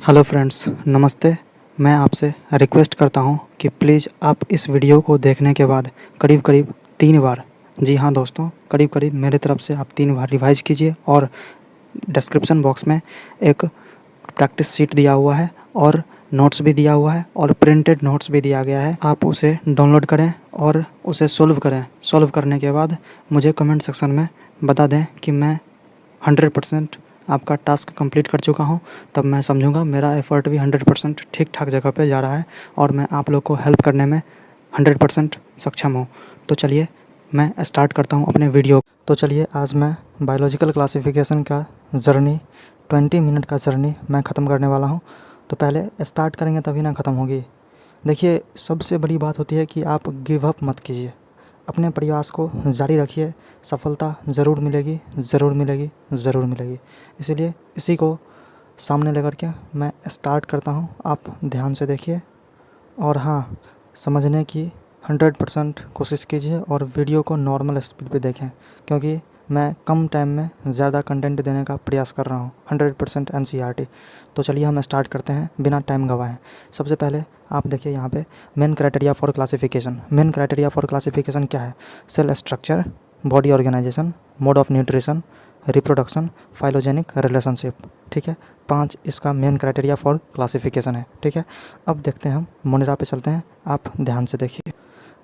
Hello friends, नमस्ते। मैं आपसे रिक्वेस्ट करता हूं कि प्लीज़ आप इस वीडियो को देखने के बाद करीब-करीब 3 बार, जी हाँ दोस्तों, करीब-करीब मेरे तरफ से आप 3 बार रिवाइज़ कीजिए और डिस्क्रिप्शन बॉक्स में एक प्रैक्टिस शीट दिया हुआ है और नोट्स भी दिया हुआ है और प्रिंटेड नोट्स भी दिया गया है। आप उसे डाउनलोड करें और उसे सॉल्व करें। सॉल्व करने के बाद मुझे कमेंट सेक्शन में बता दें कि मैं 100% आपका टास्क कंप्लीट कर चुका हूँ, तब मैं समझूंगा मेरा एफ़र्ट भी 100% ठीक-ठाक जगह पे जा रहा है और मैं आप लोग को हेल्प करने में 100% सक्षम हूँ। तो चलिए मैं स्टार्ट करता हूँ अपने वीडियो। तो चलिए आज मैं बायोलॉजिकल क्लासिफिकेशन का जर्नी 20 मिनट का जर्नी मैं ख़त्म करने वाला हूँ। तो पहले स्टार्ट करेंगे तभी ना ख़त्म होगी। देखिए, सबसे बड़ी बात होती है कि आप गिव अप मत कीजिए, अपने प्रयास को जारी रखिए। सफलता ज़रूर मिलेगी, ज़रूर मिलेगी, ज़रूर मिलेगी। इसीलिए इसी को सामने लेकर के मैं स्टार्ट करता हूँ। आप ध्यान से देखिए और हाँ, समझने की 100% कोशिश कीजिए और वीडियो को नॉर्मल स्पीड पे देखें, क्योंकि मैं कम टाइम में ज़्यादा कंटेंट देने का प्रयास कर रहा हूँ। 100% एनसीईआरटी। तो चलिए हम स्टार्ट करते हैं बिना टाइम गवाए। सबसे पहले आप देखिए यहाँ पे main criteria for classification. Main criteria for classification क्या है? Cell structure, body organisation, mode of nutrition, reproduction, phylogenic relationship. ठीक है, 5 इसका मेन क्राइटेरिया फॉर क्लासिफिकेशन है। ठीक है, अब देखते हैं, हम मोनेरा पे चलते हैं। आप ध्यान से देखिए,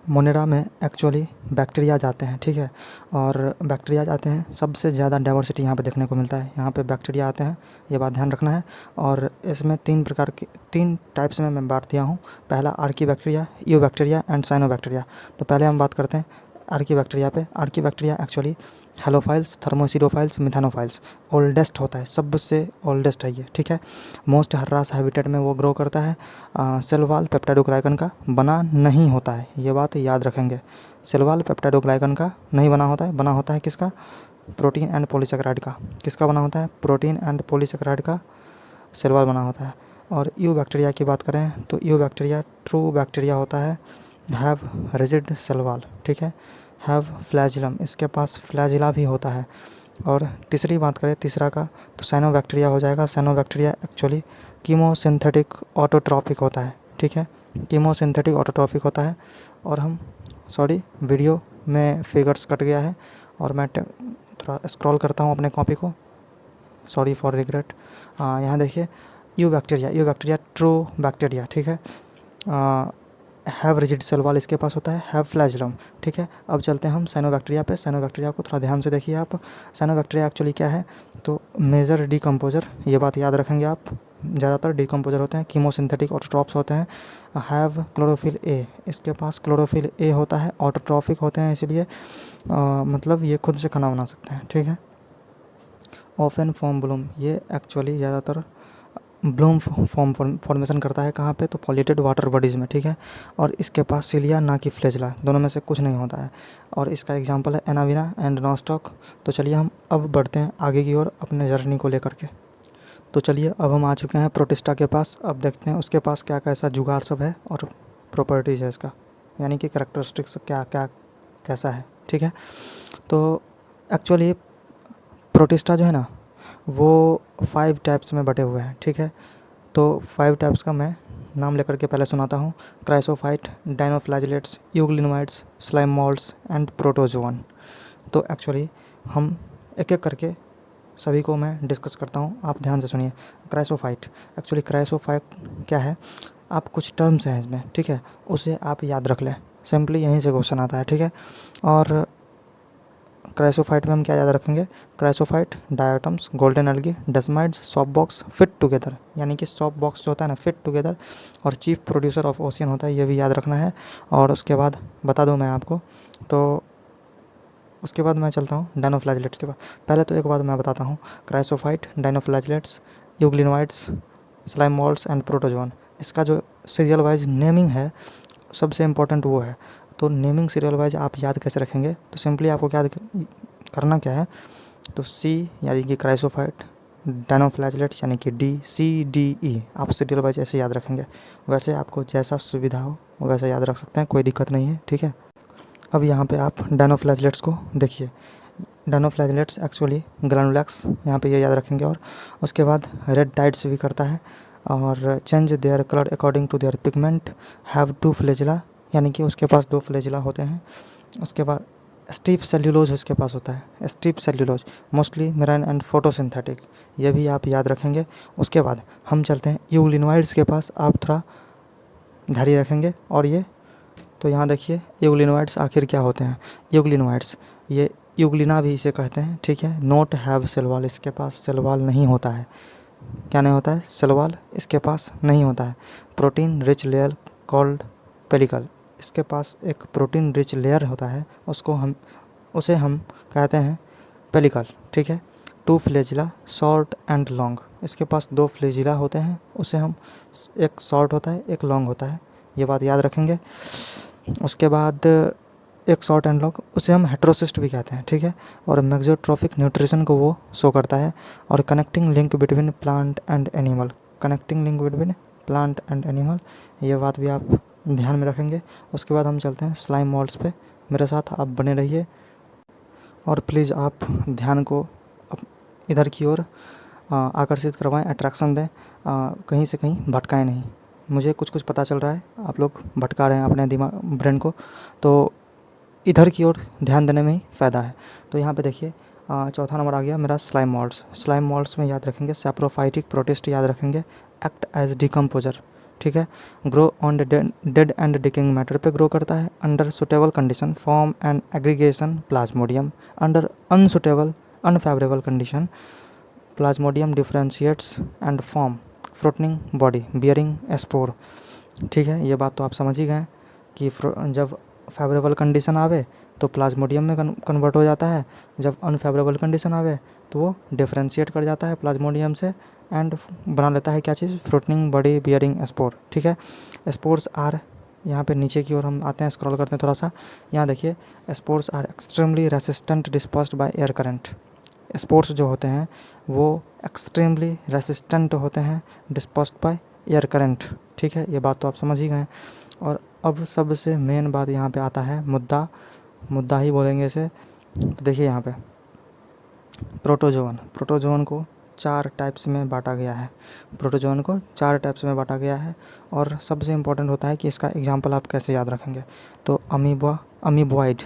मोनेरा में एक्चुअली बैक्टीरिया जाते हैं। ठीक है, और बैक्टीरिया जाते हैं, सबसे ज़्यादा डाइवर्सिटी यहाँ पे देखने को मिलता है। यहाँ पे बैक्टीरिया आते हैं, ये बात ध्यान रखना है। और इसमें 3 टाइप्स में मैं बांट दिया हूँ। पहला archaebacteria, eubacteria and cyanobacteria. तो पहले हम बात करते हैं आर्की बैक्टीरिया पे। Archaebacteria actually halophiles, thermoacidophiles, methanophiles, oldest होता है, सबसे ओल्डेस्ट है ये। ठीक है, मोस्ट हर्रास हैबिटेट में वो ग्रो करता है। सेल वॉल पेप्टाइडोग्लाइकन का बना नहीं होता है, ये बात याद रखेंगे। सेल वॉल पेप्टाइडोग्लाइकन का नहीं बना होता है, बना होता है किसका? प्रोटीन एंड पॉलीसेकेराइड का। किसका बना होता है? प्रोटीन एंड पॉलीसेकेराइड का सेल वॉल बना होता है। और यू बैक्टीरिया की बात करें तो यू बैक्टीरिया ट्रू बैक्टीरिया होता है, हैव रिजिड सेल वॉल। ठीक है, हैव फ्लैजिलम, इसके पास फ्लैजिला भी होता है। और तीसरी बात करें, तीसरा का, तो साइनो बैक्टीरिया हो जाएगा। Cyanobacteria actually chemosynthetic autotrophic होता है। ठीक है, कीमोसिंथेटिक ऑटोट्रॉपिक होता है। और हम सॉरी, वीडियो में फिगर्स कट गया है और मैं थोड़ा स्क्रॉल करता हूँ अपने कॉपी को, सॉरी फॉर रिग्रेट। यहाँ देखिए, यू बैक्टीरिया ट्रू बैक्टीरिया। ठीक है, हैव रिजिड सेल वॉल इसके पास होता है, हैव फ्लैजिलम। ठीक है, अब चलते हैं हम साइनोबैक्टीरिया पे। साइनोबैक्टीरिया को थोड़ा ध्यान से देखिए आप। साइनोबैक्टीरिया एक्चुअली क्या है? तो मेजर डिकम्पोजर, ये बात याद रखेंगे आप। ज़्यादातर डिकम्पोजर होते हैं, कीमोसिंथेटिक ऑटोट्रॉप्स होते हैं। हैव क्लोरोफिल ए, इसके पास क्लोरोफिल ए होता है। ऑटोट्रॉफिक होते हैं, इसलिए मतलब ये खुद से खाना बना सकते हैं। ठीक है, ऑफन फॉर्म ब्लूम, ये एक्चुअली ज़्यादातर ब्लूम फॉर्मेशन करता है। कहाँ पे? तो पॉल्यूटेड वाटर बॉडीज़ में। ठीक है, और इसके पास सिलिया ना कि फ्लैजिला, दोनों में से कुछ नहीं होता है। और इसका एग्जांपल है एनाविना एंड नॉस्टॉक। तो चलिए हम अब बढ़ते हैं आगे की ओर अपने जर्नी को लेकर के। तो चलिए अब हम आ चुके हैं प्रोटिस्टा के पास। अब देखते हैं उसके पास क्या कैसा जुगाड़ सब है और प्रॉपर्टीज़ है इसका, यानी कि कैरेक्टरिस्टिक्स क्या क्या कैसा है। ठीक है, तो एक्चुअली प्रोटिस्टा जो है ना, वो 5 टाइप्स में बटे हुए हैं। ठीक है, तो 5 टाइप्स का मैं नाम लेकर के पहले सुनाता हूँ। Chrysophyte, dinoflagellates, euglenoids, slime moulds and protozoan. तो एक्चुअली हम एक एक करके सभी को मैं डिस्कस करता हूँ, आप ध्यान से सुनिए। क्राइसोफाइट, एक्चुअली क्राइसोफाइट क्या है? आप कुछ टर्म्स हैं इसमें, ठीक है, उसे आप याद रख लें। सिंपली यहीं से क्वेश्चन आता है। ठीक है, और क्राइसोफाइट में हम क्या याद रखेंगे? Chrysophytes, diatoms, golden algae, desmids, soap box, fit together, यानी कि सॉप बॉक्स जो होता है ना, फिट टुगेदर, और चीफ प्रोड्यूसर ऑफ ओशियन होता है, ये भी याद रखना है। और उसके बाद बता दूं मैं आपको, तो उसके बाद मैं चलता हूँ डाइनोफ्लैजिलेट्स के बाद। पहले तो एक बात मैं बताता हूँ, chrysophyte, dinoflagellates, euglenoids, slime moulds and protozoan, इसका जो सीरियल वाइज नेमिंग है सबसे इम्पोर्टेंट वो है। तो नेमिंग सीरियल वाइज आप याद कैसे रखेंगे? तो सिंपली आपको याद करना क्या है? तो सी यानी कि क्राइसोफाइट, डाइनोफ्लैजिलेट्स यानी कि DCDE, आप सीरियल वाइज ऐसे याद रखेंगे। वैसे आपको जैसा सुविधा हो वैसे याद रख सकते हैं, कोई दिक्कत नहीं है। ठीक है, अब यहाँ पे आप डाइनोफ्लैजिलेट्स को देखिए। डाइनोफ्लैजिलेट्स एक्चुअली ग्रैनुलैक्स, यहाँ पे ये याद रखेंगे। और उसके बाद रेड टाइड्स भी करता है, और change their colour according to their pigment, have 2 flagella, यानी कि उसके पास 2 फ्लैजिला होते हैं। उसके बाद स्टीप सेल्यूलोज उसके पास होता है, steep cellulose, mostly marine and photosynthetic, ये भी आप याद रखेंगे। उसके बाद हम चलते हैं यूग्लिनोइड्स के पास, आप थोड़ा धैर्य रखेंगे। और ये तो यहाँ देखिए यूग्लिनोइड्स आखिर क्या होते हैं। यूग्लिनोइड्स, ये यूग्लिना भी इसे कहते हैं, ठीक है। नोट हैव सेल वॉल, इसके पास सेल वॉल नहीं होता है। क्या नहीं होता है? सेल वॉल इसके पास नहीं होता है। Protein rich layer called pellicle, इसके पास एक प्रोटीन रिच लेयर होता है, उसे हम कहते हैं पेलिकल, ठीक है। 2 फ्लैजिला शॉर्ट एंड लॉन्ग, इसके पास 2 फ्लैजिला होते हैं, उसे हम, एक शॉर्ट होता है एक लॉन्ग होता है, ये बात याद रखेंगे। उसके बाद एक शॉर्ट एंड लॉन्ग, उसे हम हेट्रोसिस्ट भी कहते हैं, ठीक है। और मेक्सोट्रॉफिक न्यूट्रिशन को वो शो करता है। और connecting link between plant and animal, connecting link between plant and animal, ये बात भी आप ध्यान में रखेंगे। उसके बाद हम चलते हैं स्लाइम मॉल्स पे, मेरे साथ आप बने रहिए और प्लीज़ आप ध्यान को इधर की ओर आकर्षित करवाएं, अट्रैक्शन दें, कहीं से कहीं भटकाएं नहीं। मुझे कुछ कुछ पता चल रहा है, आप लोग भटका रहे हैं अपने दिमाग ब्रेन को, तो इधर की ओर ध्यान देने में ही फ़ायदा है। तो यहाँ पे देखिए चौथा नंबर आ गया मेरा स्लाइम मॉल्स। स्लाइम मॉल्स में याद रखेंगे सैप्रोफाइटिक प्रोटिस्ट याद रखेंगे, एक्ट एज डिकम्पोजर, ठीक है। Grow on dead and डिकिंग matter पे ग्रो करता है। Under suitable condition form and aggregation Plasmodium, under unsuitable unfavourable condition Plasmodium differentiates and form fruiting body bearing spore, ठीक है। ये बात तो आप समझ ही गए कि जब फेवरेबल कंडीशन आवे तो प्लाज्मोडियम में कन्वर्ट हो जाता है, जब अनफेवरेबल कंडीशन आवे तो वो डिफरेंशिएट कर जाता है प्लाज्मोडियम से एंड बना लेता है क्या चीज़? फ्रूटनिंग बॉडी बियरिंग स्पोर, ठीक है। स्पोर्स आर, यहाँ पे नीचे की ओर हम आते हैं, स्क्रॉल करते हैं थोड़ा सा, यहाँ देखिए spores are extremely resistant dispersed by air current. Spores जो होते हैं वो एक्सट्रीमली रेसिस्टेंट होते हैं डिस्पर्स्ड बाय एयर करंट, ठीक है। ये बात तो आप समझ ही गए। और अब सबसे मेन बात यहाँ पे आता है, मुद्दा ही बोलेंगे इसे। तो देखिए यहाँ पे प्रोटोजोन को 4 टाइप्स में बांटा गया है, प्रोटोजोन को 4 टाइप्स में बांटा गया है। और सबसे इम्पोर्टेंट होता है कि इसका एग्जाम्पल आप कैसे याद रखेंगे। तो amoeboid,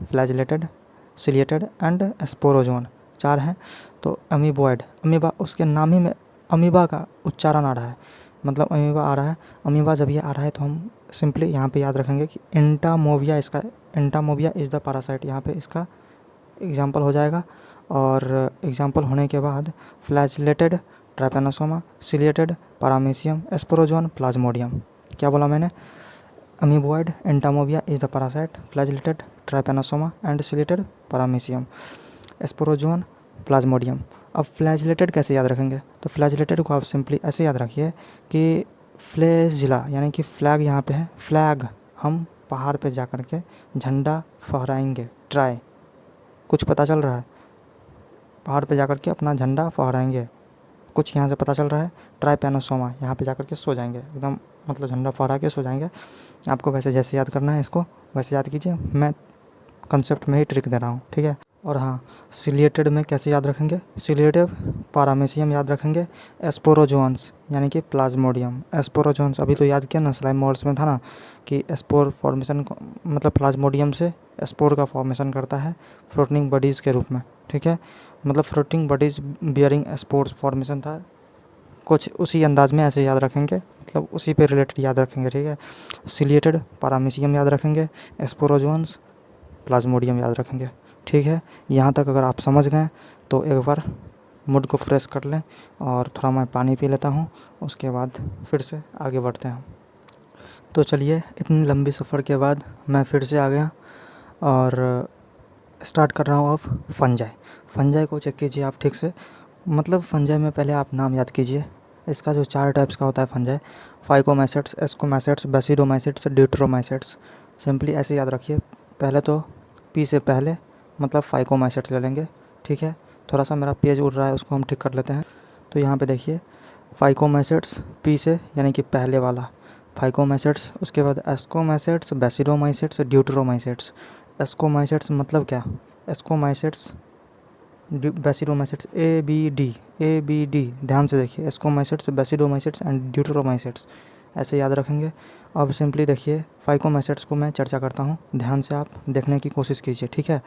flagellated, ciliated and sporozoan, 4 हैं। तो अमीबा उसके नाम ही में अमीबा का उच्चारण आ रहा है, मतलब अमीबा आ रहा है। अमीबा जब ये आ रहा है तो हम सिंपली यहाँ पे याद रखेंगे कि एंटामोबिया इज़ द पैरासाइट, यहाँ पे इसका एग्जाम्पल हो जाएगा। और एग्जाम्पल होने के बाद flagellated trypanosoma, ciliated paramecium, sporozoan, plasmodium. क्या बोला मैंने? Amoeboid, entamoeba is the parasite, flagellated trypanosoma and ciliated paramecium, sporozoan, plasmodium. अब फ्लैजिलेटेड कैसे याद रखेंगे? तो फ्लैजिलेटेड को आप सिंपली ऐसे याद रखिए कि फ्लैजिला यानी कि फ्लैग यहाँ पे है, फ्लैग हम पहाड़ पे जा कर के झंडा फहराएंगे, ट्राई, कुछ पता चल रहा है? पहाड़ पे जा कर के अपना झंडा फहराएंगे, कुछ यहाँ से पता चल रहा है? ट्राइपेनोसोमा, यहाँ पे जा कर के सो जाएंगे एकदम, मतलब झंडा फहरा के सो जाएंगे। आपको वैसे जैसे याद करना है इसको वैसे याद कीजिए, मैं कंसेप्ट में ही ट्रिक दे रहा हूँ, ठीक है। और हाँ, सिलिएटेड में कैसे याद रखेंगे? सिलिएटिव पैरामीशियम याद रखेंगे, स्पोरोजोन्स यानी कि प्लाज्मोडियम, स्पोरोजोन्स अभी तो याद किया ना, स्लाइम मॉल्स में था ना कि स्पोर फॉर्मेशन मतलब प्लाज्मोडियम से स्पोर का फॉर्मेशन करता है फ्रूटनिंग बॉडीज़ के रूप में, ठीक है। मतलब fruiting bodies bearing spores formation था, कुछ उसी अंदाज में ऐसे याद रखेंगे, मतलब उसी पे रिलेटेड याद रखेंगे, ठीक है। सिलिएटेड पैरामीशियम याद रखेंगे, स्पोरोजोन्स, प्लाज्मोडियम याद रखेंगे, ठीक है। यहाँ तक अगर आप समझ गए तो एक बार मूड को फ्रेश कर लें और थोड़ा मैं पानी पी लेता हूँ, उसके बाद फिर से आगे बढ़ते हैं। तो चलिए, इतनी लंबी सफ़र के बाद मैं फिर से आ गया और स्टार्ट कर रहा हूँ अब फंजाई को चेक कीजिए आप ठीक से। मतलब फंजाई में पहले आप नाम याद कीजिए, इसका जो 4 टाइप्स का होता है fungi, phycomycetes, ascomycetes, basidiomycetes, ड्यूटेरोमाइसेट्स। Simply ऐसे याद रखिए, पहले तो पी से पहले मतलब फाइकोमाइसेट्स ले लेंगे, ठीक है। थोड़ा सा मेरा पेज उड़ रहा है, उसको हम ठीक कर लेते हैं। तो यहाँ पे देखिए फाइकोमाइसेट्स पी से यानी कि पहले वाला फाइकोमाइसेट्स, उसके बाद एस्कोमाइसेट्स, बेसिडोमाइसेट्स, ड्यूटेरोमाइसेट्स। एस्कोमाइसेट्स मतलब क्या? एस्कोमाइसेट्स बेसिडोमाइसेट्स ABD, ध्यान से देखिए, एस्कोमाइसेट्स, बेसिडोमाइसेट्स एंड ड्यूटेरोमाइसेट्स, ऐसे याद रखेंगे। अब सिंपली देखिए फाइकोमाइसेट्स को मैं चर्चा करता हूँ, ध्यान से आप देखने की कोशिश कीजिए, ठीक है।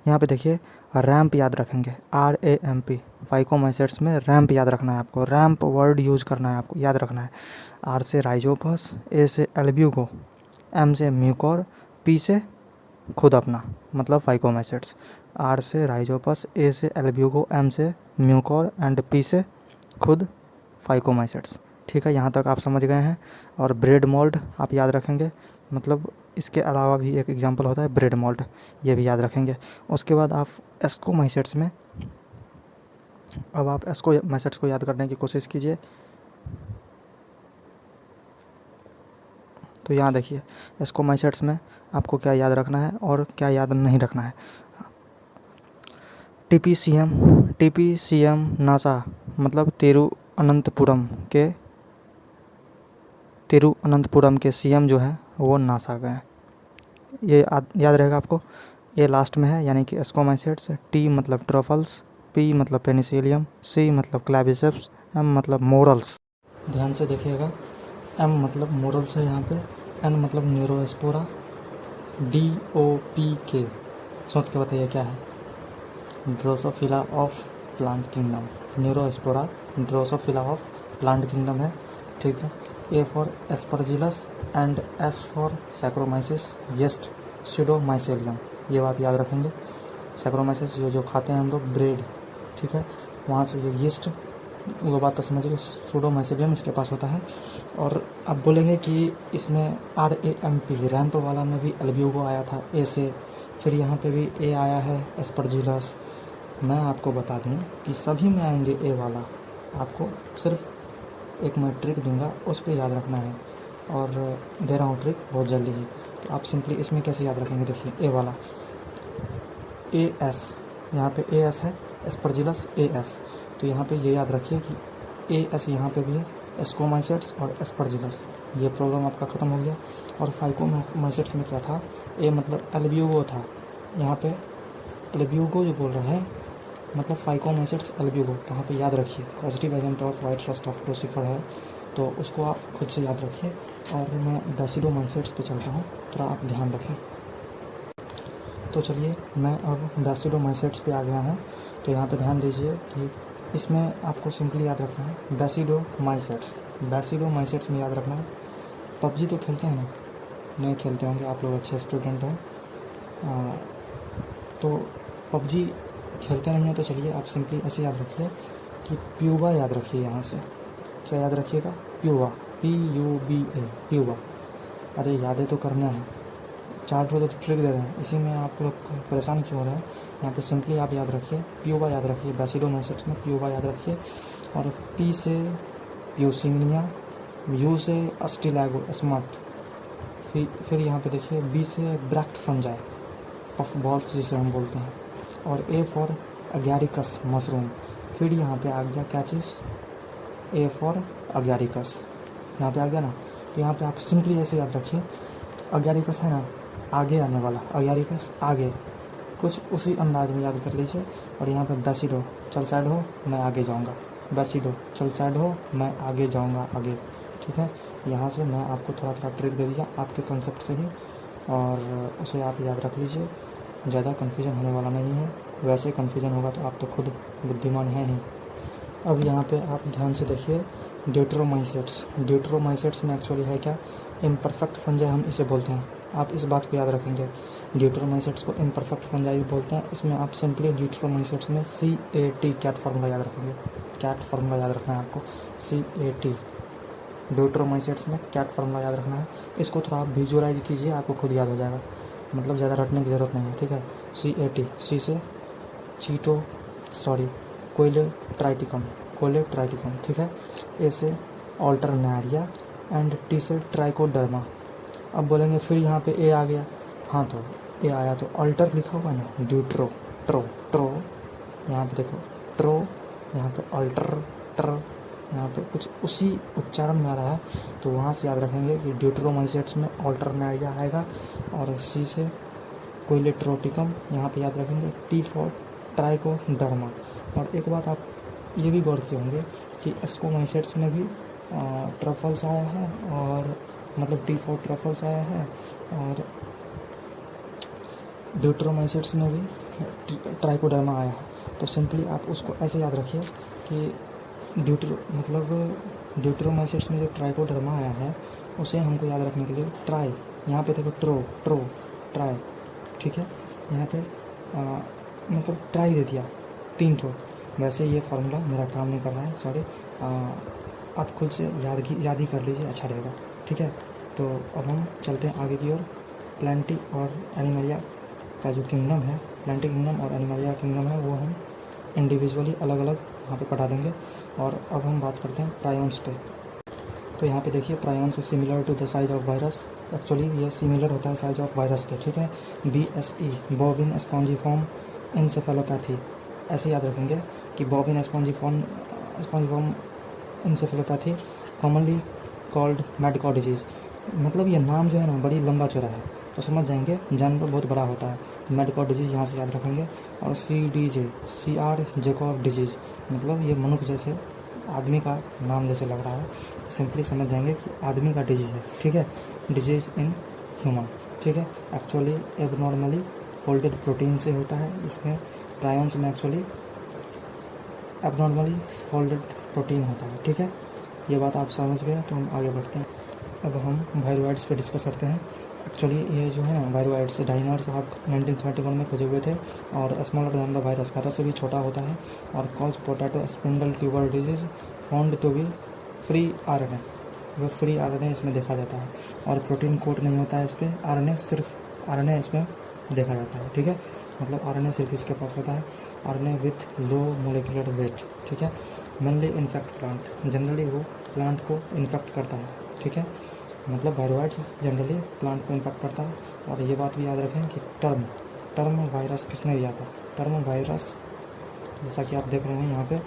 यहाँ पे देखिए रैंप याद रखेंगे, RAMP, फाइकोमाइसेट्स में रैंप याद रखना है आपको, रैंप वर्ड यूज करना है आपको, याद रखना है। R से राइजोपस, A से एल्ब्यूगो, M से म्यूकोर, P से खुद अपना, मतलब फाइकोमाइसेट्स। R से राइजोपस, A से एल्ब्यूगो, M से म्यूकोर एंड P से खुद फाइकोमाइसेट्स, ठीक है। यहाँ तक आप समझ गए हैं। और ब्रेड मोल्ड आप याद रखेंगे, मतलब इसके अलावा भी एक एग्जांपल होता है ब्रेड मोल्ड, ये भी याद रखेंगे। उसके बाद आप एस्कोमाइसेट्स में, अब आप एस्कोमाइसेट्स को याद करने की कोशिश कीजिए। तो यहाँ देखिए एस्कोमाइसेट्स में आपको क्या याद रखना है और क्या याद नहीं रखना है। TPCM नासा, मतलब तिरुअनंतपुरम के CM जो है वो नासा का है, ये याद रहेगा आपको। ये लास्ट में है, यानी कि एस्कोमाइसेट्स। T मतलब ट्रफल्स, P मतलब पेनिसिलियम, C मतलब क्लैविसेप्स, M मतलब मोरल्स, ध्यान से देखिएगा, M मतलब मोरल्स है यहाँ पे, N मतलब न्यूरोस्पोरा, DOPK, सोच के बताइए क्या है। Drosophila of plant kingdom, neurospora drosophila of plant kingdom है, ठीक है। A for aspergillus and S for saccharomyces, yeast pseudomycelium, ये बात याद रखेंगे। सैक्रोमाइसिस जो खाते हैं हम लोग ब्रेड, ठीक है, वहाँ से ये यीस्ट, वो बात तो समझिए। सूडोमाइसेलियम इसके पास होता है। और अब बोलेंगे कि इसमें RAMP, रैंप वाला में भी एल्ब्यूगो आया था A से, फिर यहाँ पे भी A आया है एस्परजिलस। मैं आपको बता दूँ कि सभी में आएंगे A वाला, आपको सिर्फ एक मैं ट्रिक दूंगा, उस पर याद रखना है, और दे रहा हूँ ट्रिक बहुत जल्दी ही। तो आप सिंपली इसमें कैसे याद रखेंगे, देखिए A वाला AS, यहाँ पे AS है, एस्परजिलस AS, तो यहाँ पे ये याद रखिए कि AS यहाँ पे भी है, एस्कोमाइसेट्स और एस्परजिलस, ये प्रॉब्लम आपका ख़त्म हो गया। और फाइकोमाइसेट्स में क्या था, A मतलब एल्ब्यूगो था, यहाँ पे एल्ब्यूगो जो बोल रहा है मतलब फाइकोमाइसेट्स एल्ब्यूगो, यहाँ पे याद रखिए positive agent of white rust of Lucifer है, तो उसको आप खुद से याद रखिए। और मैं बेसिडोमाइसेट्स पे चलता हूँ, थोड़ा आप ध्यान रखें। तो चलिए मैं अब बेसिडोमाइसेट्स पे आ गया हूँ। तो यहाँ पे ध्यान दीजिए कि इसमें आपको सिंपली याद रखना है बेसिडोमाइसेट्स। बेसिडोमाइसेट्स में याद रखना है, PUBG तो खेलते हैं ना, नहीं खेलते होंगे आप लोग, अच्छे स्टूडेंट हैं, तो PUBG खेलते नहीं हैं, तो चलिए आप सिंपली ऐसे याद रखिए कि प्यूबा याद रखिए। यहाँ से क्या याद रखिएगा, प्यूबा, PUBA, प्यूबा। अरे यादें तो करना है, 4 तो ट्रिक दे रहे हैं, इसी में आप लोग परेशान क्यों हो रहे हैं। यहाँ पे सिंपली आप याद रखिए, प्यूबा याद रखिए, बेसिडोमाइसेट्स में प्यूबा याद रखिए। और P से प्यूसिनिया, U से अस्टिलैगो स्मट, फिर यहाँ पे देखिए B से ब्रैक्ट फंजाई, पफ बॉल्स जिसे हम बोलते हैं। और A फॉर अगैरिकस, मशरूम, फिर यहाँ पे आ गया क्या चीज़, A फॉर अगैरिकस, यहाँ पे आ गया ना। तो यहाँ पे आप सिंपली ऐसे याद रखिए, अगैरिकस है ना, आगे आने वाला, अगैरिकस आगे, कुछ उसी अंदाज में याद कर लीजिए। और यहाँ पे बेसिडो, चल साइड हो मैं आगे जाऊँगा, बेसिडो, चल साइड हो मैं आगे जाऊँगा, आगे, ठीक है। यहाँ से मैं आपको थोड़ा थोड़ा ट्रिक दे दिया आपके कंसेप्ट से ही, और उसे आप याद रख लीजिए, ज़्यादा कन्फ्यूजन होने वाला नहीं है। वैसे कन्फ्यूजन होगा तो आप तो खुद बुद्धिमान हैं ही। अब यहाँ पे आप ध्यान से देखिए, ड्यूटेरोमाइसेट्स में एक्चुअली है क्या, इम्परफेक्ट फंजाई हम इसे बोलते हैं, आप इस बात को याद रखेंगे। ड्यूटेरोमाइसेट्स को इम्परफेक्ट फंजाई भी बोलते हैं। इसमें आप सिंपली ड्यूटेरोमाइसेट्स में CAT, कैट फार्मूला याद रखेंगे, कैट फार्मूला याद रखना है आपको, CAT, ड्यूटेरोमाइसेट्स में कैट फार्मूला याद रखना है। इसको थोड़ा आप विजुअलाइज कीजिए, आपको खुद याद हो जाएगा, मतलब ज़्यादा रटने की ज़रूरत नहीं है, ठीक है। CAT, C से कोलेट्राइटिकम, ठीक है। A से ऑल्टरनेरिया एंड T से ट्राइकोडर्मा। अब बोलेंगे फिर यहाँ पे A आ गया, हाँ तो A आया तो अल्टर लिखा हुआ है ना, ड्यूट्रो, ट्रो, यहाँ पे देखो ट्रो, यहाँ पे अल्टर, यहाँ पे कुछ उसी उच्चारण में आ रहा है, तो वहाँ से याद रखेंगे कि ड्यूटेरोमाइसेट्स में ऑल्टरनेरिया आएगा। और C से कोलेट्रोटिकम, यहाँ पे याद रखेंगे। T for trichoderma. और एक बात आप ये भी गौर किए होंगे कि एस्कोमाइसेट्स में भी ट्रफल्स आया है, और मतलब T4 ट्रफल्स आया है, और ड्यूट्रोमाइसेट्स में भी ट्राइकोडर्मा आया है। तो सिंपली आप उसको ऐसे याद रखिए कि ड्यूट्रोमाइसेट्स में जो ट्राइकोडर्मा आया है उसे हमको याद रखने के लिए ट्राई, यहाँ पे देखो ट्रो ट्राई, ठीक है, यहाँ पे मतलब ट्राई दे दिया 3 ठो। वैसे ये फार्मूला मेरा काम नहीं कर रहा है, सॉरी, आप खुद से याद ही कर लीजिए, अच्छा रहेगा, ठीक है। तो अब हम चलते हैं आगे की ओर। प्लांटी और एनिमलिया का जो किंगडम है, प्लांटी किंगडम और एनिमलिया किंगडम है, वो हम इंडिविजुअली अलग अलग वहाँ पे पढ़ा देंगे। और अब हम बात करते हैं प्रायॉन्स पे। तो यहाँ पे देखिए prions similar to the size of virus, actually ये सिमिलर होता है साइज ऑफ वायरस के, ठीक है। BSE बोविन स्पॉन्जिफॉर्म इंसेफेलोपैथी, ऐसे याद रखेंगे कि बोविन spongiform encephalopathy commonly called mad कॉ डिजीज़। मतलब ये नाम जो है ना बड़ी लंबा चौड़ा है, तो समझ जाएंगे, जानवर बहुत बड़ा होता है। मैड कॉ डिजीज़ यहाँ से याद रखेंगे। और CR जैकब डिजीज़, मतलब ये मनुष्य जैसे आदमी का नाम जैसे लग रहा है, तो सिंपली समझ जाएंगे कि आदमी का डिजीज़ है, ठीक है, डिजीज़ इन ह्यूमन, ठीक है। एक्चुअली एबनॉर्मली फोल्डेड प्रोटीन से होता है, इसमें प्रायॉन्स में एक्चुअली एबनॉर्मली फोल्डेड प्रोटीन होता है, ठीक है। ये बात आप समझ गए, तो हम आगे बढ़ते हैं। अब हम वायरोइड्स पे डिस्कस करते हैं। एक्चुअली ये जो है वायरोइड्स डाइनर साहब 1971 में खोजे हुए थे, और स्मॉलर दैन द वायरस से भी छोटा होता है, और cause potato spindle tuber disease found to be free RNA, वो फ्री RNA इसमें देखा जाता है, और प्रोटीन कोट नहीं होता है इस पर, RNA सिर्फ RNA इसमें देखा जाता है, ठीक है। मतलब RNA सिर्फ इसके पास होता है, RNA with low molecular weight, ठीक है। मेनली इन्फेक्ट प्लांट, जनरली वो प्लांट को इन्फेक्ट करता है, ठीक है। मतलब वायरोइड्स जनरली प्लांट को इन्फेक्ट करता है। और ये बात भी याद रखें कि टर्म वायरस किसने दिया था, टर्म वायरस, जैसा कि आप देख रहे हैं यहाँ पे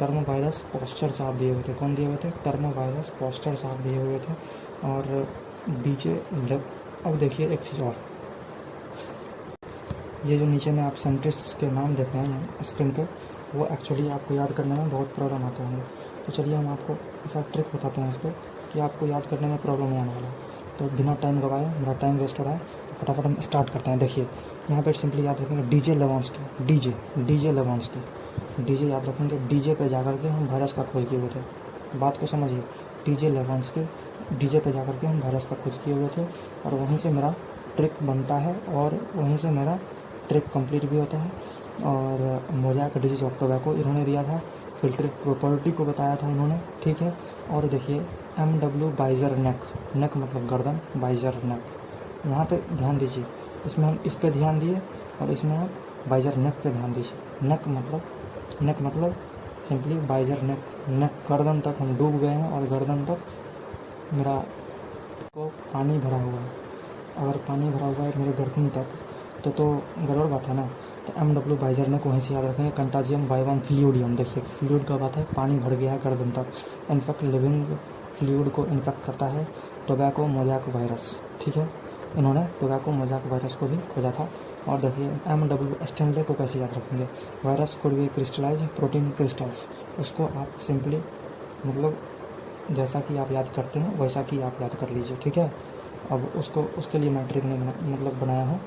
टर्म वायरस पोस्टर साहब दिए हुए थे। कौन दिए हुए थे, टर्म वायरस पोस्टर साहब दिए हुए थे। और अब देखिए एक चीज़ और, ये जो नीचे में आप साइंटिस्ट के नाम देख रहे हैं स्क्रीन पे, वो एक्चुअली आपको याद करने में बहुत प्रॉब्लम आते होंगे। तो चलिए हम आपको ऐसा ट्रिक बताते हैं इस पर कि आपको याद करने में प्रॉब्लम नहीं आने वाला। तो बिना टाइम गवाए, मेरा टाइम वेस्ट हो रहा है, तो फटाफट हम स्टार्ट करते हैं। देखिए यहाँ पे सिंपली याद रखेंगे DJ लेवांस्की, डीजे लेवांस्की, डीजे याद रखेंगे। डीजे पे जाकर के हम वायरस का खोज किए हुए थे, बात को समझिए। DJ लेवांस्की, डीजे पे जाकर के हम वायरस का खोज किए हुए थे, और वहीं से मेरा ट्रिक बनता है, और वहीं से मेरा ट्रिक कंप्लीट भी होता है। और मोज़ैक डिजीज ऑफ टोबैको इन्होंने दिया था, फिल्ट्रेट प्रॉपर्टी को बताया था इन्होंने, ठीक है। और देखिए MW बाइजर नेक मतलब गर्दन, बाइजर नेक, यहाँ पे ध्यान दीजिए, इसमें हम इस पे ध्यान दिए, और इसमें आप बाइजर नेक पे ध्यान दीजिए। नेक मतलब सिंपली बाइजर नेक गर्दन तक हम डूब गए हैं, और गर्दन तक मेरा को पानी भरा हुआ है। अगर पानी भरा हुआ है मेरे गर्दन तक, तो गड़बड़ बात है ना। तो MW बाइजर नेक वहीं से याद रखेंगे। कंटाजियम वाइवम फ्लूइडियम, देखिए फ्लूइड का बात है, पानी भर गया है गर्दन तक। इनफेक्ट लिविंग फ्लूइड को इन्फेक्ट करता है टोबैको मोज़ैक वायरस, ठीक है। इन्होंने टोबैको मोज़ैक वायरस को भी खोजा था। और देखिए MW स्टेनले को कैसे याद रखेंगे, वायरस कोड भी क्रिस्टलाइज प्रोटीन क्रिस्टल्स, उसको आप सिंपली मतलब जैसा कि आप याद करते हैं वैसा कि आप याद कर लीजिए, ठीक है। अब उसके लिए मैं ट्रिक नहीं बनाया हूँ,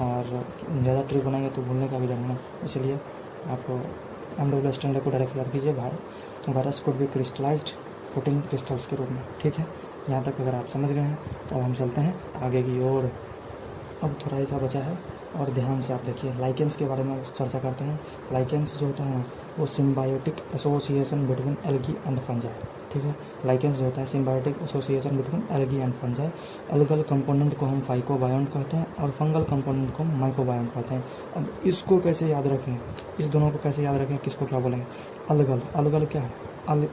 और ज़्यादा ट्रिक बनाएंगे तो भूलने का भी डर है, इसलिए आप MW स्टेनले को डायरेक्ट याद कीजिए। वायरस कोड भी क्रिस्टलाइज्ड प्रोटीन क्रिस्टल्स के रूप में, ठीक है। यहाँ तक अगर आप समझ गए हैं तो अब हम चलते हैं आगे की ओर। अब थोड़ा ऐसा बचा है, और ध्यान से आप देखिए, लाइकेंस के बारे में चर्चा करते हैं। लाइकेंस जो होता है ना, वो symbiotic association between algae and fungi, ठीक है। लाइकेंस जो होता है symbiotic association between algae and fungi. Algal component को हम फाइकोबायोंट कहते हैं, और फंगल कंपोनेंट को हम माइकोबायोंट कहते हैं। अब इसको कैसे याद रखें, इस दोनों को कैसे याद रखें, किसको क्या बोलेंगे। अलगल क्या है,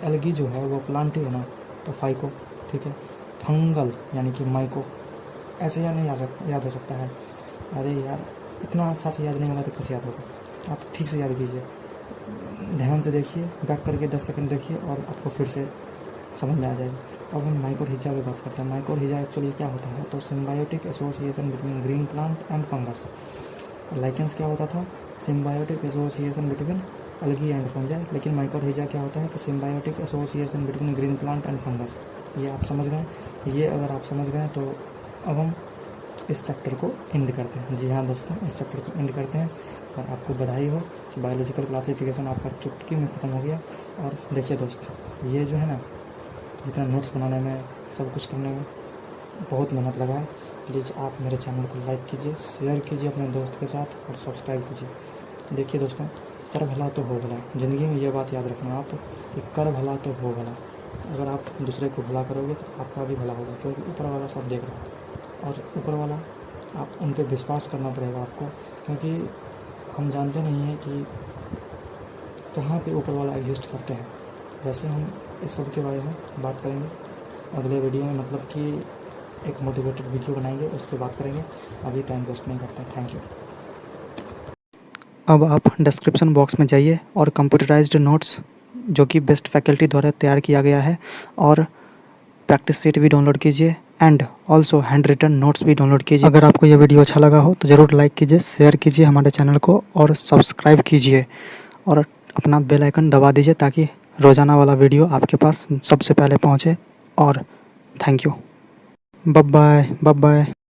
एल्गी जो है वो प्लांट ही है ना, तो फाइको, ठीक है। फंगल यानी कि माइको, ऐसे या नहीं याद हो सकता है। अरे यार इतना अच्छा से याद नहीं होगा तो कैसे याद होगा, आप ठीक से याद कीजिए, ध्यान से देखिए, बैक करके 10 सेकंड देखिए, और आपको फिर से समझ में आ जाएगा। अब हम माइकोरहिजा की बात करते हैं। माइकोरहिजा एक्चुअली क्या होता है, तो symbiotic association between green plant and fungus. Lichens क्या होता था, symbiotic association between algae and fungi. लेकिन माइकोरहिजा क्या होता है कि symbiotic association between green plant and fungus. ये आप समझ गए। ये अगर आप समझ गए तो अब हम इस चैप्टर को एंड करते हैं। जी हाँ दोस्तों, इस चैप्टर को एंड करते हैं। और आपको बधाई हो कि बायोलॉजिकल क्लासिफिकेशन आपका चुटकी में ख़त्म हो गया। और देखिए दोस्त, ये जो है ना, जितना नोट्स बनाने में, सब कुछ करने में बहुत मेहनत लगा है। प्लीज़ आप मेरे चैनल को लाइक कीजिए, शेयर कीजिए अपने दोस्त के साथ और सब्सक्राइब कीजिए। देखिए दोस्तों, कर भला तो हो भला। ज़िंदगी में ये बात याद रखना आप कि कर भला तो हो भला। अगर आप दूसरे को भला करोगे तो आपका भी भला होगा, क्योंकि ऊपर वाला सब देख रहा है। और ऊपर वाला, आप उन पर विश्वास करना पड़ेगा आपको, क्योंकि हम जानते नहीं हैं कि कहाँ पे ऊपर वाला एग्जिस्ट करते हैं। वैसे हम इस सब के बारे में बात करेंगे अगले वीडियो में, मतलब कि एक मोटिवेटेड वीडियो बनाएंगे, उस पर बात करेंगे। अभी टाइम वेस्ट नहीं करते। Thank you. अब आप डिस्क्रिप्शन बॉक्स में जाइए और कंप्यूटराइज्ड नोट्स जो कि बेस्ट फैकल्टी द्वारा तैयार किया गया है, और प्रैक्टिस सीट भी डाउनलोड कीजिए and also handwritten notes भी डाउनलोड कीजिए। अगर आपको यह वीडियो अच्छा लगा हो तो ज़रूर लाइक कीजिए, शेयर कीजिए हमारे चैनल को और सब्सक्राइब कीजिए, और अपना बेल आइकन दबा दीजिए ताकि रोज़ाना वाला वीडियो आपके पास सबसे पहले पहुँचे। और थैंक यू। Bye bye.